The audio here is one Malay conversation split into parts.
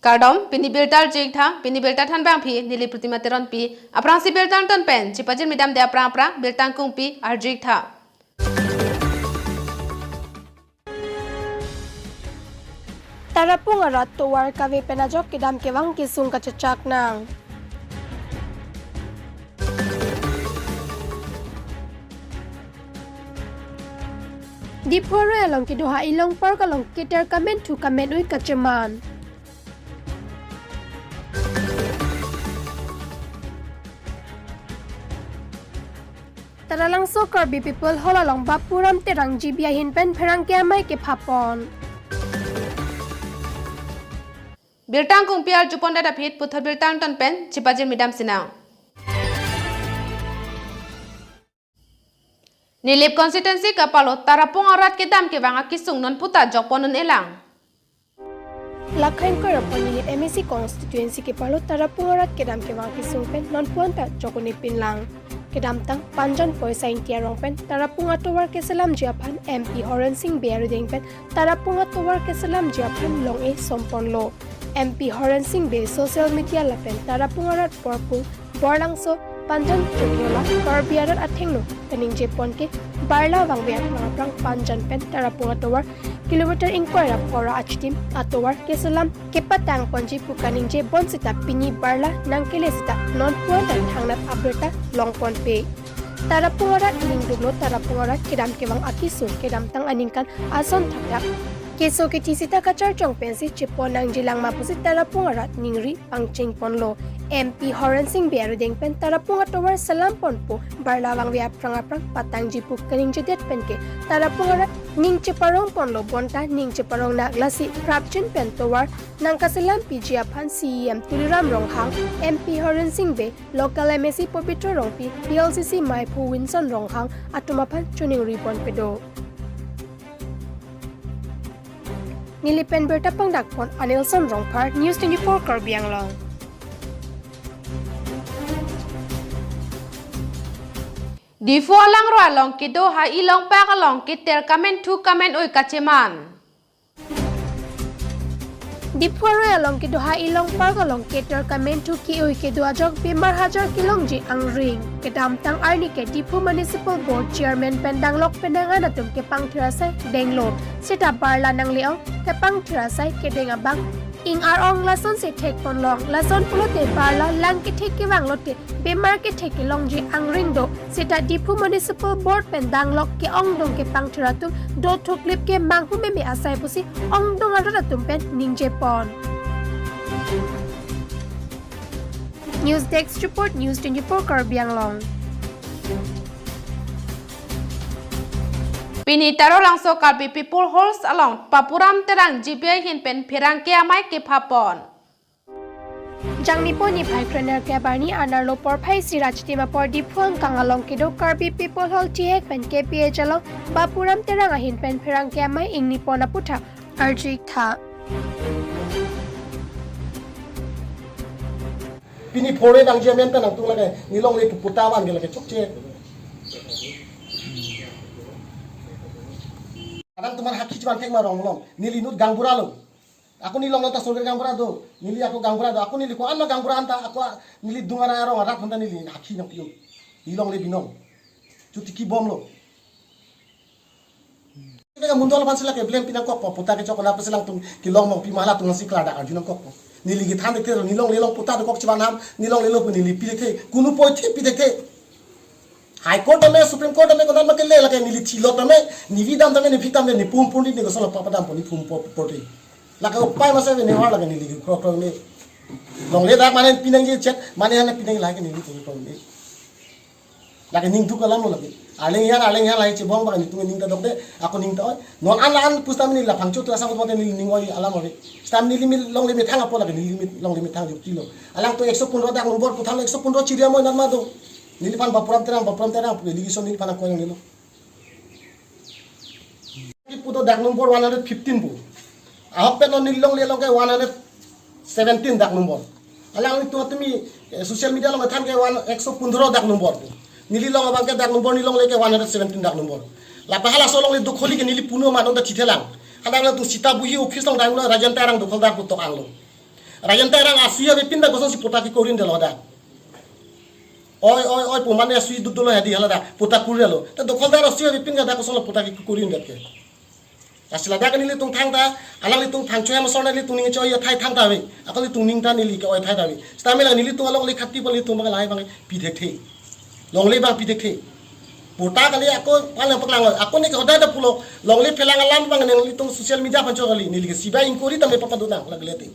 Kardom, pinibiltar jigtha, pinibiltar than bangpi, nili prutimateron pi, aprang si biltang ton pen, cipajin midam de aprang biltang kungpi, ar jigtha. Tarapung arat tuwar kawe penajok kidam kewang kisung kacacak nang. Di poro along kidoha ilong par kalong kiter kamen tu kamen ui kaceman. Taralang so Karbi people holalong bapuram terang jibiyahin pen perang kiamay ke papon. Biltang kungpi ar jupon dada phit puthar biltang ton pen, cipajin midam sinang. Nilip constituency kapalo tarapung arat kidam kewang akisung non puta jokponun elang. Lakhain ko rapon nilip MSC constituency kapalo tarapung arat kidam kewang kisung pen non puanta jokonipin lang. Kedam tang panjan poisa intia rong pen tarapung atowar keselam Japan MP Horan Singh Bearu ding pen tarapung atowar keselam Japan long e sompon lo MP Horan Singh Be social media la pen tarapung arat porpung borlang so panjan chokyola Karbi arat athengno kaning Japan ke barla wangbe prang panjan pen tarapung atowar kilometer inquire pora achtim atowar keselam kepatang ponji pukaning je bonsita pini barla nangkele sita non puanta thangnat abreta longpon pe tarapung arat ningduglo tarapung arat kedam kewang akisu kedam tang aningkan ason thakrak keso ke tisita kachar chong pensi chipon nang jilang mapusi tarapung arat ningri pangching ponlo MP Horan Singh Bearu ding pen tarapung atowar salam ponpo barlawang via prang patang jipu kaning jedet penke tarapung arat ning cheparong ponlo bonta ning cheparong na glasi prapchin pen towar nang kaselam PGAPan CEM Tuliram Ronghang MP Horan Singh Be local MSC Popitro Rongpi PLCC Maipu Winson Ronghang atumapan chuning ripon pedo Nilipen berta pangdakpon Anilson Rongpar News.News Karbi Anglong. Di fualang roalong kido ha ilong pakalong kiter kamen tu kamen ui kaceman. Di fuaro along kido ha ilong pakalong kiter kamen tu ki ui kido ajok bimar hajar kilong ji ang ring. Kedam tang arni ke Dipu Municipal Board Chairman pendang lok pendangan atum ke pang tirasay denglo. Sita barla nang liaw ke pang tirasay ke dengabang. Ing arong lason se tek pon long lason pulote barla lang ke tek ke wang lote bemar ke tek ke long ji ang ring do sita Dipu Municipal Board pendang lok ke ong dong ke pang tiratum do to clip ke manghu me asai pusi ong dong aratum pen ningje pon News Desk report News.News Karbi Anglong. Pini taro langso Karbi people halls along papuram terang GBI hin pen pirang kiamay ke papon. Jang nipo ni pai trainer ke barni anar lo por pai siraj tima por dipuang kang along kido Karbi people hall tiek pen KPH along papuram terang ahin pen pirang kiamay ing nipo na puta arjik tha. Pini pore dang jamen pen ang tungla ke nilong le putawan ke lake chokche kadang tuman haki cuman tek marong long nili nut gangbura lo aku nilong nota solger gangbura do nili aku gangbura do aku nili ko anma gangbura anta aku nili dungara arong arat honda nili haki nang piyo nilong le binong cuti ki bom lo kaya mundol pan sila ke blem pinang kok puta ke chokona pa silang tung kilong mo pimala tung si klada arjunang kok nili gi than dekte nilong lelong puta de kok chiban ham nilong lelo nili pi dekte kunu poi the pi dekte high court me supreme court me kodan ma ke le la ke nili thilo tame ni vidam tame ni fitam ni pum pum ni ko sala papa dam ni pum poti la ka pai ma se ni har la ke nili ko ko me long le da mane pinang je chet mane hane pinang la ke nili ko me la ke ning tu ka lam la ke aleng yan la che bong ba ni tu ning ta dok de aku ning ta non an pustam ni la phangchu tu asang ko te ni ning oi alam ore stam ni limit long limit thang apo la ke ni limit long limit thang kilo alang to 115 dak nombor puthal 115 chiria mo nan ma do nilipan bapuram terang ligison nilipan ako yung nilo puto dak nombor 115 po ahok pe no nilong lelong kay 117 dak nombor alang ito atumi social media long tham kay 115 dak nombor po nililong abang ke dak nombor nilong le kay 117 dak nombor la pahala solong le dukholi ke nilipuno manong da chitelang kadang tu sita buhi office long danglo rajan tarang dukhol dak putok anglo Rayan terang asuya be pinda gosong si puta ki korin de loda oi pumane asui dudulo hadi halada puta kurelo ta dokol da asuya be pinga da gosong puta ki korin de ke asila da kanili tung thang ta alang li tung thang choya ma sorna li tung ning choya thai thang ta be akali tung ning ta nili ka oi thai ta be stamela nili tung along li khatti pali tung ma lai bang pi thek the long le bang pi thek the puta kali aku palang paklang aku ni ka da pulo long le phelang alam bang neng li tung social media pancho kali nili ke siba inquiry ta me papa do na lag le te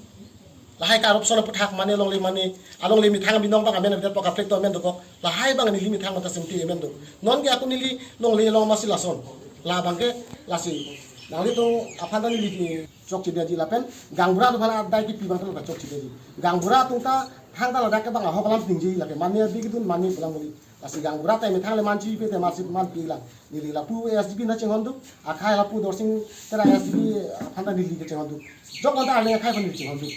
lahai ka option puthak mane long le mane along le mi thang binong bang amen da poka flek to amen do ko lahai bang ni mi thang mata semti amen do non ke aku nili long le long masi lason la bang ke lasi nang itu apa tadi di cok cida ji lapen gangbura tu mana ada ki pibang tu cok cida ji gangbura tu ta hang ta lada ke bang ho kalam tinggi lake mani di gitu mani pulang beli lasi gangbura ta mi thang le manci pe te masih man pilang nili lapu SDB na cenghandu akhai lapu dorsing tera SDB apa tadi di cenghandu jok ada ale akhai pani cenghandu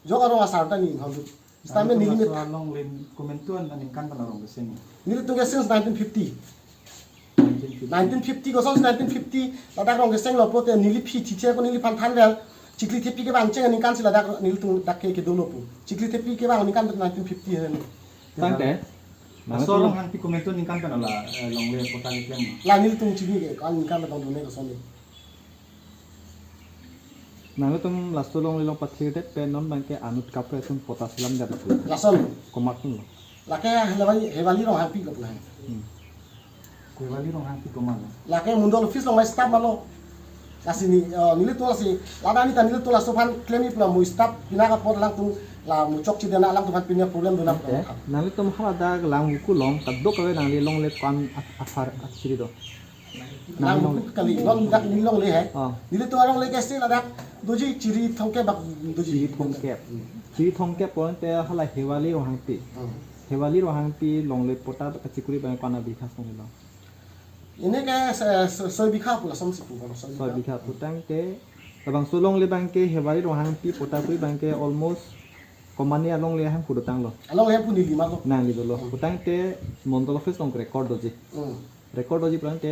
jok aro asar ta ni cenghandu stame nili me long len komentuan dan kan panarong kesini nili tu since 1950 1950 ko 1950 ladak rong geseng lo prote nili phi thithia ko nili phan than wel chikli thepi ke bang cheng ni kan sila dak nili tung dak ke dolo pu chikli thepi ke bang ni kan 1950 hen tante so long hang pi komentuan ni kan panala long le kota ni klem la nili tung chini ke kan ni kan dong done ko sone nang tum lasto long le long patri te pen non bangke anut kapre tum potasilam da tu lason komak tu la ke hewali rong hang pi ko pulang kuewali rong hang pi komak la ke mundol office long mai staff malo kasi ni nili tu lasi lada ni tan nili tu la sofan claim ipla mu staff pina ka pot lang tu la mu chok chi dena lang tu han pinya problem do na nang tum hala da lang ku long kaddo ka nang le long le kan afar achiri do lang mu kali long dak ni long le hai nili tu long le ke se la dak doji chiri thongke bak doji chiri thongke point te hala hewali rong hang pi hewali rong hang pi long le pota ka chikuri bang kana bi khas ngi lo ini ke soy bikha pula som sipu soy bikha putang ke abang sulong le bang ke hewali rong hang pi pota kui bang ke almost komani along le hang kudutang lo along le pun lima lo nang li lo putang te mondol office long record doji plan te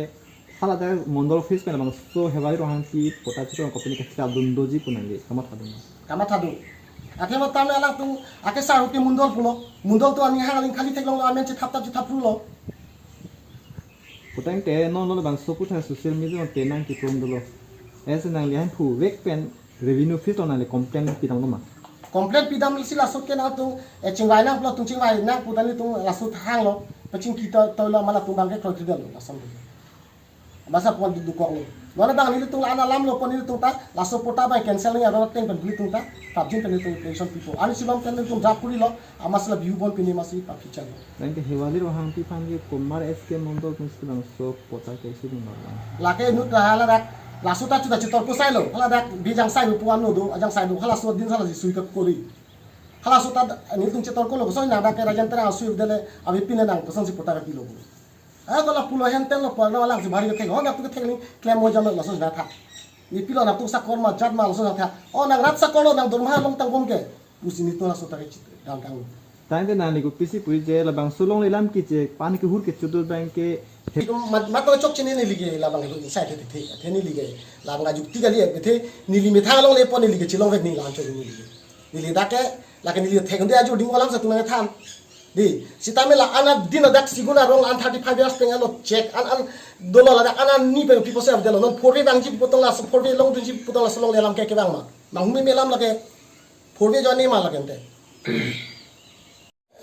hala da mondol office pe bang so hewali rong hang pi pota chu company ke ta dun doji punang le kamat hadu ake mata me ala tu ake saru ke mundol tu ani hang aling khali thek long lo amen che thap ru lo putang te non bang so putha social media te nang ki prom dolo es nang li han phu wek pen revenue fit on ale complaint pidang ma complaint pidam sila sot ke na tu chingwai na plo tu chingwai na putani tu la sut hang lo paching kita to la mala tu bang ke khol tidal la sam masa pon du ko lo wala bang ni tu ana lam lo pon ni tu ta la so pota ba cancel ni aro ten pen tu ta tabjin pen tu patient people ani sibam pen tu drop kuri lo amasla view bon pini masi pa ficha lo nang ke hewali ro hang pi phan ge komar sk mondol tu bang so pota ke si ni la ke nu ta hala dak la so ta chu ta chitor ko sai lo hala dak bi jang sai pu an no do ajang sai do hala so din hala sui ka kori hala so ta ni tu chitor ko lo so na dak ke rajan tera asu dele abi pine nang ko si pota ka pi lo kalau pulau henten lo pulau lang si bari ke theng nak tu ke theng ni claim mo jam lo so na tha ni pilo nak tu sakor ma jat ma lo so na tha o nang rat sakor lo nang dorma long tang bom ke pusi ni to la so ta ke dang kang tang de nani ko pisi pui je la bang sulong le lam ki je pan ke hur ke chudur bang ke mat to chok chini ni lige la bang sai the the ni lige la bang juk ti ga li the ni li me tha long le pon ni lige chilong vek ni la cho ni li da ke la ke ni li theng de aju ding walam sa tu na tham di sitame la ana dina dak siguna rong an 35 years penga lo check an dolo la dak ana ni pe people say abdelo non forwe bang ji potong la forwe long dun ji potong la solong le lam ke bang ma humi me lam la ke forwe jani ma la kente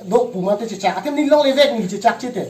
do puma te chi chak atem ni long le vek ni chi chak chi te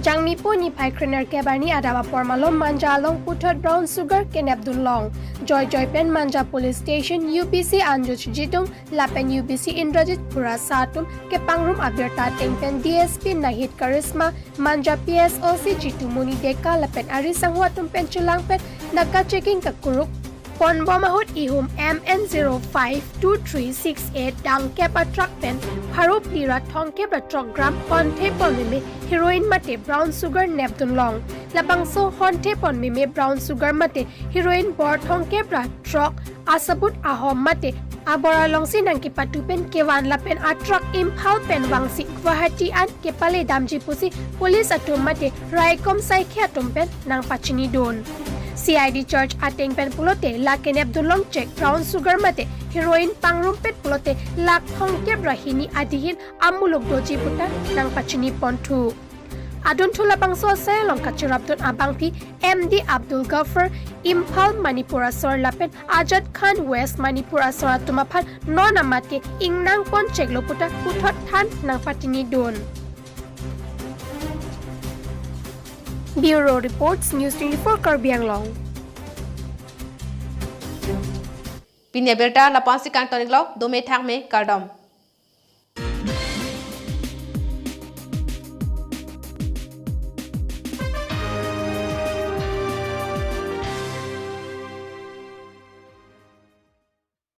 Jangmi po ni pai krener ke bani adawa pormalom manja long putot brown sugar kenep dulong joy pen manja police station UPC anjuch jitung lapen UPC indrajit pura satum ke pangrum abirta tengpen DSP nahit karisma manja PSOC jitu muni deka lapen ari sanghwa tumpen chulang pen naka checking ka kuruk pon bomahut ihum MN052368 dang kepa truck pen harup lira thong kepa truck gram pon thepon mime heroin mate brown sugar neptun long labang so hon thepon mime brown sugar mate heroin bor thong kepa truck asabut ahom mate abora longsi nang ki patupen kewan lapen a truck imphal pen wangsi guwahati an kepale damji pusi police atum mate raikom sai khia tumpen nang pachini don CID charge ateng pen pulote laken Abdulong check brown sugar mate heroin pangrumpet pulote lak hongke brahini adihin amulok doji puta nang pachini pontu. Adun thula bangso se long kachirapton abangpi MD Abdul Ghaffar Imphal Manipur asor lapen Ajad Khan West Manipur asor tumaphan non amat ke ingnang pon cheklo puta uthot than nang patini don. Bureau reports News.News Karbi Anglong. Pinya belta la pansi kang tonik lo do me thak me kardom.